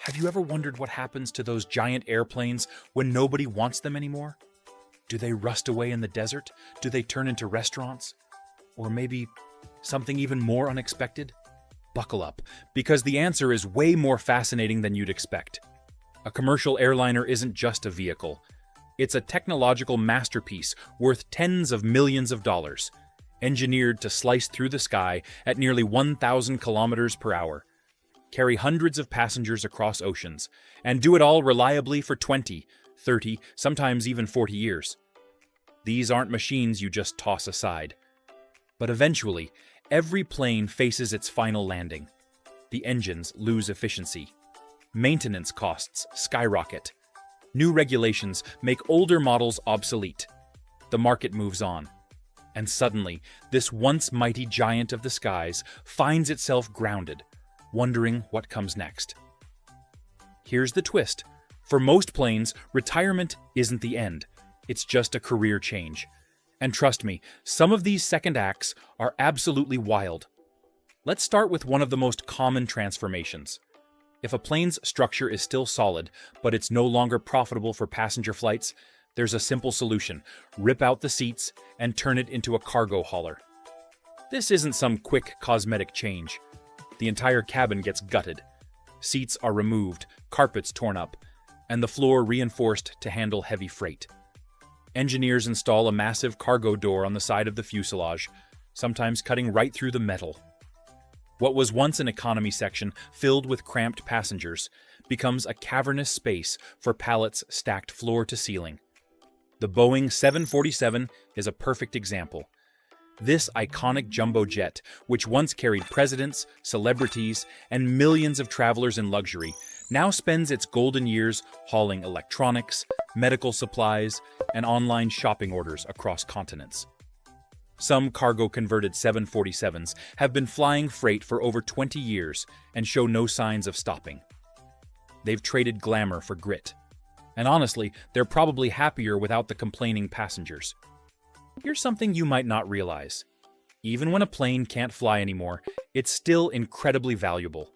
Have you ever wondered what happens to those giant airplanes when nobody wants them anymore? Do they rust away in the desert? Do they turn into restaurants? Or maybe something even more unexpected? Buckle up, because the answer is way more fascinating than you'd expect. A commercial airliner isn't just a vehicle. It's a technological masterpiece worth tens of millions of dollars, engineered to slice through the sky at nearly 1,000 kilometers per hour, carry hundreds of passengers across oceans, and do it all reliably for 20, 30, sometimes even 40 years. These aren't machines you just toss aside. But eventually, every plane faces its final landing. The engines lose efficiency. Maintenance costs skyrocket. New regulations make older models obsolete. The market moves on. And suddenly, this once mighty giant of the skies finds itself grounded, wondering what comes next. Here's the twist. For most planes, retirement isn't the end. It's just a career change. And trust me, some of these second acts are absolutely wild. Let's start with one of the most common transformations. If a plane's structure is still solid, but it's no longer profitable for passenger flights, there's a simple solution: rip out the seats and turn it into a cargo hauler. This isn't some quick cosmetic change. The entire cabin gets gutted. Seats are removed, carpets torn up, and the floor reinforced to handle heavy freight. Engineers install a massive cargo door on the side of the fuselage, sometimes cutting right through the metal. What was once an economy section filled with cramped passengers becomes a cavernous space for pallets stacked floor to ceiling. The Boeing 747 is a perfect example. This iconic jumbo jet, which once carried presidents, celebrities, and millions of travelers in luxury, now spends its golden years hauling electronics, medical supplies, and online shopping orders across continents. Some cargo-converted 747s have been flying freight for over 20 years and show no signs of stopping. They've traded glamour for grit. And honestly, they're probably happier without the complaining passengers. Here's something you might not realize. Even when a plane can't fly anymore, it's still incredibly valuable.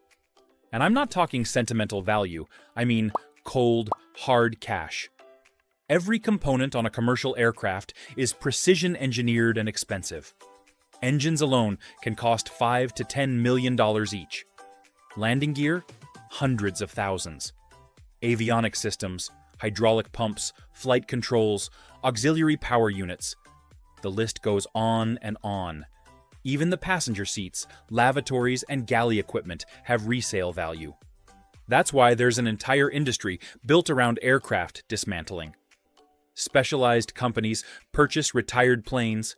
And I'm not talking sentimental value, I mean cold, hard cash. Every component on a commercial aircraft is precision engineered and expensive. Engines alone can cost $5 to $10 million each. Landing gear? Hundreds of thousands. Avionics systems, hydraulic pumps, flight controls, auxiliary power units. The list goes on and on. Even the passenger seats, lavatories, and galley equipment have resale value. That's why there's an entire industry built around aircraft dismantling. Specialized companies purchase retired planes,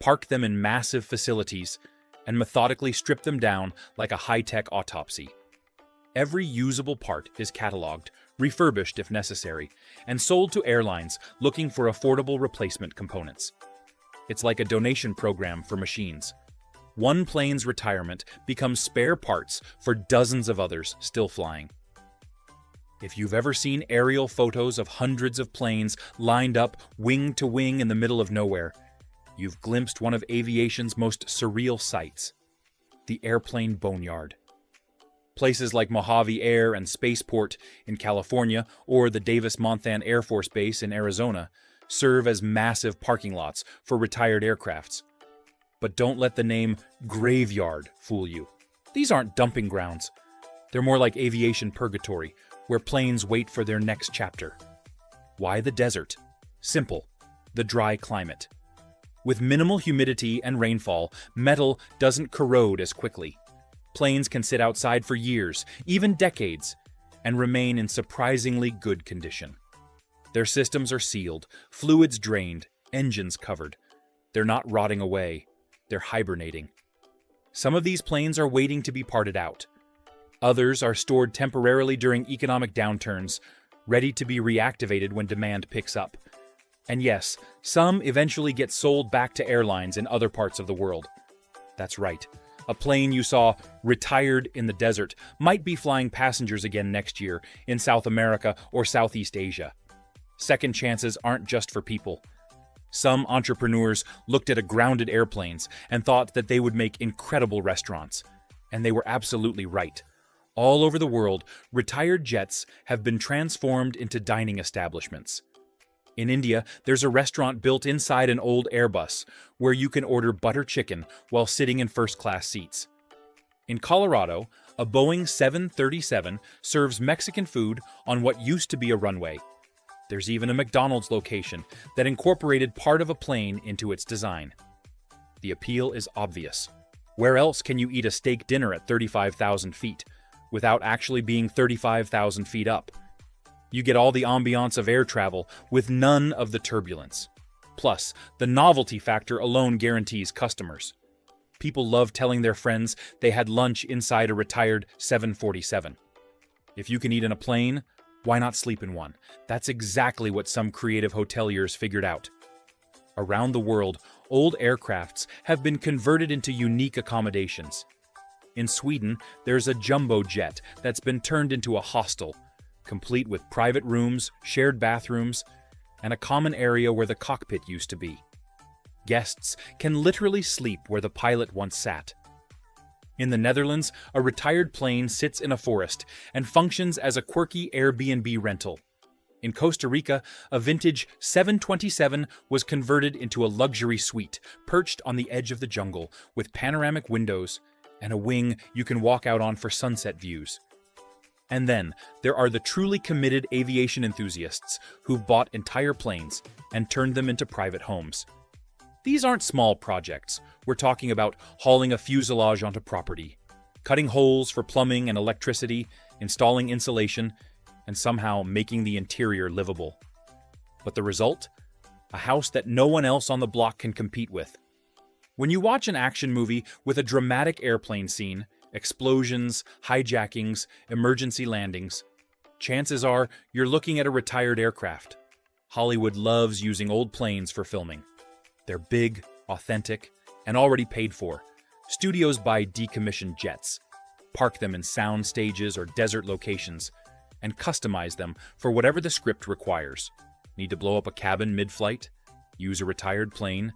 park them in massive facilities, and methodically strip them down like a high-tech autopsy. Every usable part is cataloged, refurbished if necessary, and sold to airlines looking for affordable replacement components. It's like a donation program for machines. One plane's retirement becomes spare parts for dozens of others still flying. If you've ever seen aerial photos of hundreds of planes lined up wing to wing in the middle of nowhere, you've glimpsed one of aviation's most surreal sights: the airplane boneyard. Places like Mojave Air and Spaceport in California or the Davis-Monthan Air Force Base in Arizona serve as massive parking lots for retired aircrafts. But don't let the name graveyard fool you. These aren't dumping grounds. They're more like aviation purgatory, where planes wait for their next chapter. Why the desert? Simple: the dry climate. With minimal humidity and rainfall, metal doesn't corrode as quickly. Planes can sit outside for years, even decades, and remain in surprisingly good condition. Their systems are sealed, fluids drained, engines covered. They're not rotting away, they're hibernating. Some of these planes are waiting to be parted out. Others are stored temporarily during economic downturns, ready to be reactivated when demand picks up. And yes, some eventually get sold back to airlines in other parts of the world. That's right. A plane you saw retired in the desert might be flying passengers again next year in South America or Southeast Asia. Second chances aren't just for people. Some entrepreneurs looked at grounded airplanes and thought that they would make incredible restaurants. And they were absolutely right. All over the world, retired jets have been transformed into dining establishments. In India, there's a restaurant built inside an old Airbus where you can order butter chicken while sitting in first-class seats. In Colorado, a Boeing 737 serves Mexican food on what used to be a runway. There's even a McDonald's location that incorporated part of a plane into its design. The appeal is obvious. Where else can you eat a steak dinner at 35,000 feet without actually being 35,000 feet up? You get all the ambiance of air travel with none of the turbulence. Plus, the novelty factor alone guarantees customers. People love telling their friends they had lunch inside a retired 747. If you can eat in a plane, why not sleep in one? That's exactly what some creative hoteliers figured out. Around the world, old aircrafts have been converted into unique accommodations. In Sweden, there's a jumbo jet that's been turned into a hostel, complete with private rooms, shared bathrooms, and a common area where the cockpit used to be. Guests can literally sleep where the pilot once sat. In the Netherlands, a retired plane sits in a forest and functions as a quirky Airbnb rental. In Costa Rica, a vintage 727 was converted into a luxury suite, perched on the edge of the jungle, with panoramic windows and a wing you can walk out on for sunset views. And then, there are the truly committed aviation enthusiasts who've bought entire planes and turned them into private homes. These aren't small projects. We're talking about hauling a fuselage onto property, cutting holes for plumbing and electricity, installing insulation, and somehow making the interior livable. But the result? A house that no one else on the block can compete with. When you watch an action movie with a dramatic airplane scene, explosions, hijackings, emergency landings, chances are you're looking at a retired aircraft. Hollywood loves using old planes for filming. They're big, authentic, and already paid for. Studios buy decommissioned jets, park them in sound stages or desert locations, and customize them for whatever the script requires. Need to blow up a cabin mid-flight? Use a retired plane?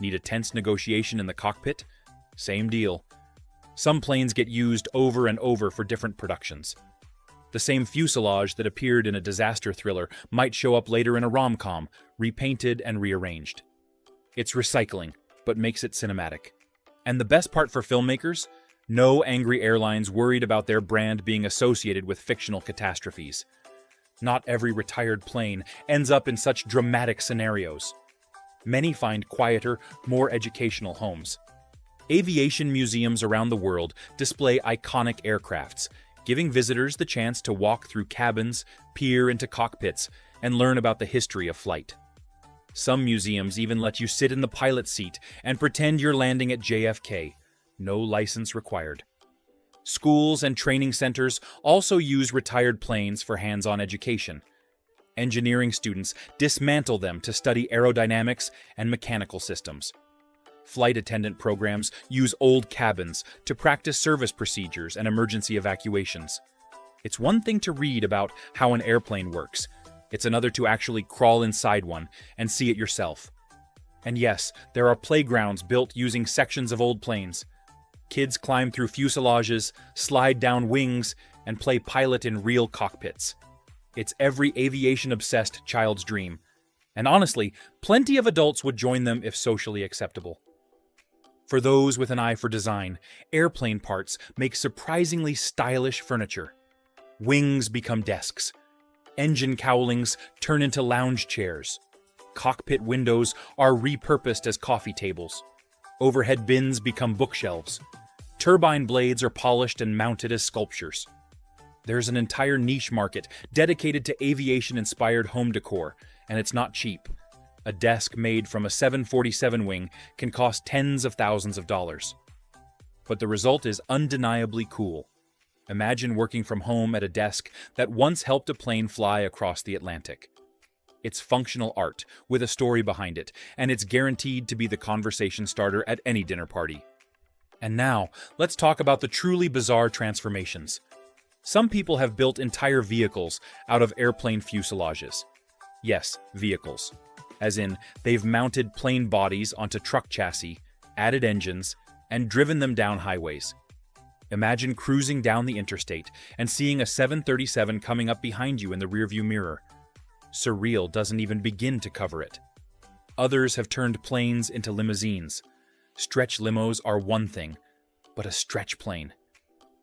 Need a tense negotiation in the cockpit? Same deal. Some planes get used over and over for different productions. The same fuselage that appeared in a disaster thriller might show up later in a rom-com, repainted and rearranged. It's recycling, but makes it cinematic. And the best part for filmmakers? No angry airlines worried about their brand being associated with fictional catastrophes. Not every retired plane ends up in such dramatic scenarios. Many find quieter, more educational homes. Aviation museums around the world display iconic aircrafts, giving visitors the chance to walk through cabins, peer into cockpits, and learn about the history of flight. Some museums even let you sit in the pilot's seat and pretend you're landing at JFK. No license required. Schools and training centers also use retired planes for hands-on education. Engineering students dismantle them to study aerodynamics and mechanical systems. Flight attendant programs use old cabins to practice service procedures and emergency evacuations. It's one thing to read about how an airplane works. It's another to actually crawl inside one and see it yourself. And yes, there are playgrounds built using sections of old planes. Kids climb through fuselages, slide down wings, and play pilot in real cockpits. It's every aviation-obsessed child's dream. And honestly, plenty of adults would join them if socially acceptable. For those with an eye for design, airplane parts make surprisingly stylish furniture. Wings become desks. Engine cowlings turn into lounge chairs. Cockpit windows are repurposed as coffee tables. Overhead bins become bookshelves. Turbine blades are polished and mounted as sculptures. There's an entire niche market dedicated to aviation-inspired home decor, and it's not cheap. A desk made from a 747 wing can cost tens of thousands of dollars. But the result is undeniably cool. Imagine working from home at a desk that once helped a plane fly across the Atlantic. It's functional art with a story behind it, and it's guaranteed to be the conversation starter at any dinner party. And now, let's talk about the truly bizarre transformations. Some people have built entire vehicles out of airplane fuselages. Yes, vehicles. As in, they've mounted plane bodies onto truck chassis, added engines, and driven them down highways. Imagine cruising down the interstate and seeing a 737 coming up behind you in the rearview mirror. Surreal doesn't even begin to cover it. Others have turned planes into limousines. Stretch limos are one thing, but a stretch plane,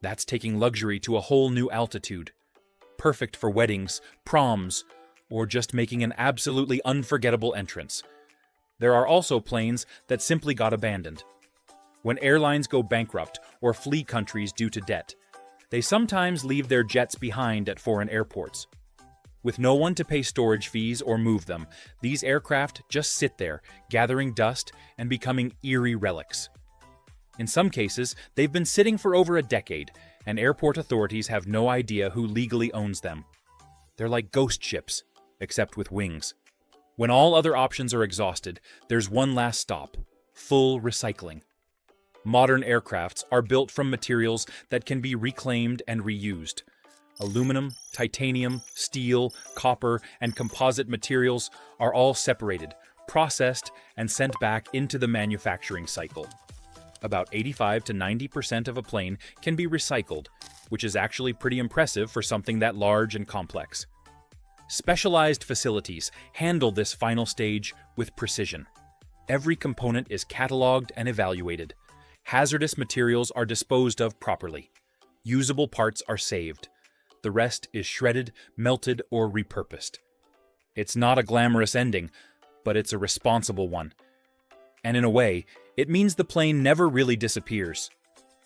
that's taking luxury to a whole new altitude. Perfect for weddings, proms, or just making an absolutely unforgettable entrance. There are also planes that simply got abandoned. When airlines go bankrupt or flee countries due to debt, they sometimes leave their jets behind at foreign airports. With no one to pay storage fees or move them, these aircraft just sit there, gathering dust and becoming eerie relics. In some cases, they've been sitting for over a decade, and airport authorities have no idea who legally owns them. They're like ghost ships, except with wings. When all other options are exhausted, there's one last stop: full recycling. Modern aircrafts are built from materials that can be reclaimed and reused. Aluminum, titanium, steel, copper, and composite materials are all separated, processed, and sent back into the manufacturing cycle. About 85 to 90% of a plane can be recycled, which is actually pretty impressive for something that large and complex. Specialized facilities handle this final stage with precision. Every component is cataloged and evaluated. Hazardous materials are disposed of properly. Usable parts are saved. The rest is shredded, melted, or repurposed. It's not a glamorous ending, but it's a responsible one. And in a way, it means the plane never really disappears.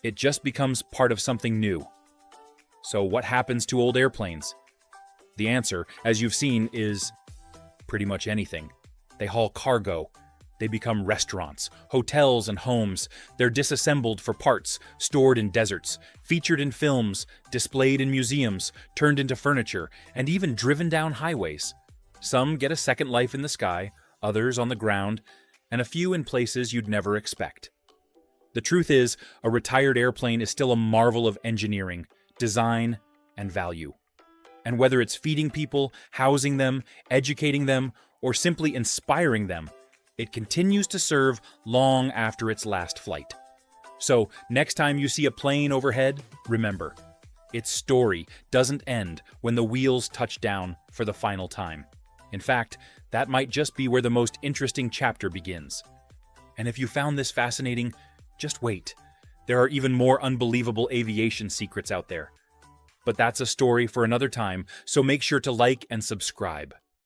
It just becomes part of something new. So what happens to old airplanes? The answer, as you've seen, is pretty much anything. They haul cargo. They become restaurants, hotels, and homes. They're disassembled for parts, stored in deserts, featured in films, displayed in museums, turned into furniture, and even driven down highways. Some get a second life in the sky, others on the ground, and a few in places you'd never expect. The truth is, a retired airplane is still a marvel of engineering, design, and value. And whether it's feeding people, housing them, educating them, or simply inspiring them, it continues to serve long after its last flight. So, next time you see a plane overhead, remember, its story doesn't end when the wheels touch down for the final time. In fact, that might just be where the most interesting chapter begins. And if you found this fascinating, just wait. There are even more unbelievable aviation secrets out there. But that's a story for another time, so make sure to like and subscribe.